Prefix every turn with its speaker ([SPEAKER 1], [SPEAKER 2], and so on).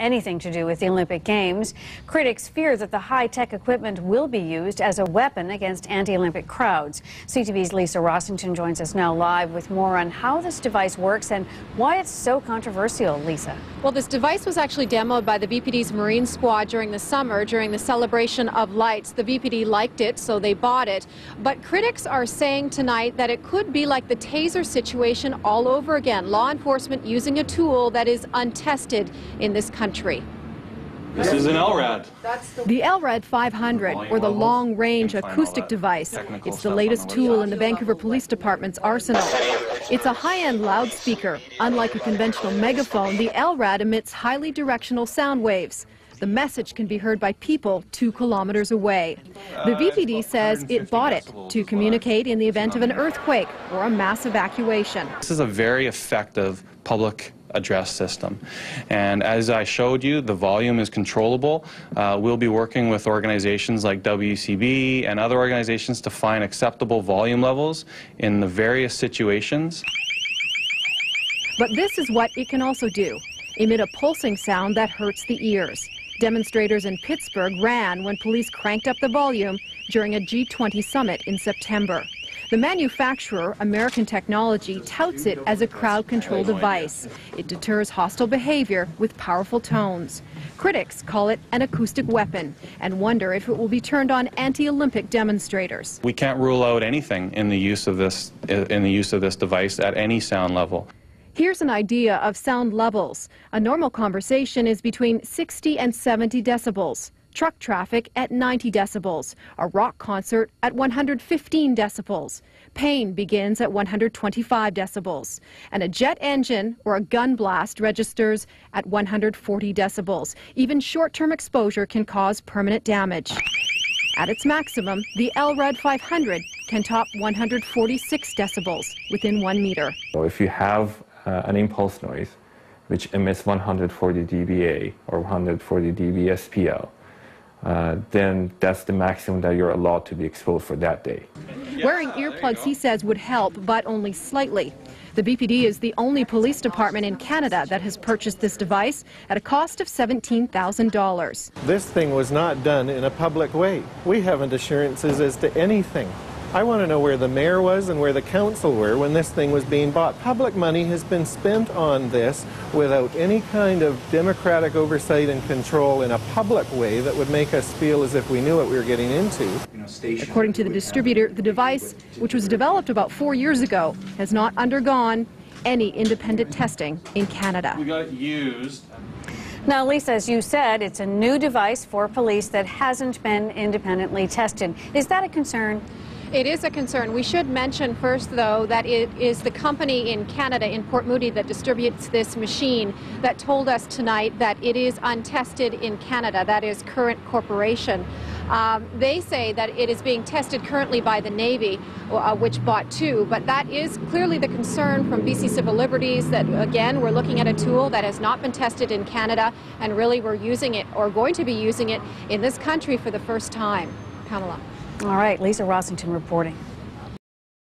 [SPEAKER 1] anything to do with the Olympic Games. Critics fear that the high-tech equipment will be used as a weapon against anti-Olympic crowds. CTV's Lisa Rossington joins us now live with more on how this device works and why it's so controversial. Lisa.
[SPEAKER 2] Well, this device was actually demoed by the VPD's Marine Squad during the summer, during the celebration of lights. The VPD liked it, so they bought it. But critics are saying tonight that it could be like the taser situation all over again. Law enforcement using a tool that is untested in this country.
[SPEAKER 3] This is an LRAD.
[SPEAKER 2] The LRAD 500, or the long-range acoustic device. It's the latest tool in the Vancouver Police Department's arsenal. It's a high-end loudspeaker. Unlike a conventional megaphone, the LRAD emits highly directional sound waves. The message can be heard by people 2 kilometers away. The VPD says it bought it to communicate in the event of an earthquake or a mass evacuation.
[SPEAKER 3] This is a very effective public address system, and as I showed you, the volume is controllable. We'll be working with organizations like WCB and other organizations to find acceptable volume levels in the various situations.
[SPEAKER 2] But this is what it can also do: emit a pulsing sound that hurts the ears. Demonstrators in Pittsburgh ran when police cranked up the volume during a G20 summit in September. The manufacturer, American Technology, touts it as a crowd control device. It deters hostile behavior with powerful tones. Critics call it an acoustic weapon and wonder if it will be turned on anti-Olympic demonstrators.
[SPEAKER 3] We can't rule out anything in the use of this device at any sound level.
[SPEAKER 2] Here's an idea of sound levels. A normal conversation is between 60 and 70 decibels. Truck traffic at 90 decibels, a rock concert at 115 decibels. Pain begins at 125 decibels, and a jet engine or a gun blast registers at 140 decibels. Even short-term exposure can cause permanent damage. At its maximum, the LRAD 500 can top 146 decibels within 1 meter.
[SPEAKER 4] So if you have an impulse noise which emits 140 dBA or 140 dB SPL, then that's the maximum that you're allowed to be exposed for that day.
[SPEAKER 2] Wearing earplugs, he says, would help, but only slightly. The BPD is the only police department in Canada that has purchased this device at a cost of $17,000.
[SPEAKER 5] This thing was not done in a public way. We haven't assurances as to anything. I want to know where the mayor was and where the council were when this thing was being bought. Public money has been spent on this without any kind of democratic oversight and control in a public way that would make us feel as if we knew what we were getting into.
[SPEAKER 2] According to the distributor, the device, which was developed about 4 years ago, has not undergone any independent testing in Canada.
[SPEAKER 3] We got it used.
[SPEAKER 1] Now, Lisa, as you said, it's a new device for police that hasn't been independently tested. Is that a concern?
[SPEAKER 2] It is a concern. We should mention first, though, that it is the company in Canada, in Port Moody, that distributes this machine that told us tonight that it is untested in Canada. That is Current Corporation. They say that it is being tested currently by the Navy, which bought 2, but that is clearly the concern from BC Civil Liberties, that, again, we're looking at a tool that has not been tested in Canada, and really we're using it, or going to be using it, in this country for the first time. Pamela.
[SPEAKER 1] All right, Lisa Rossington reporting.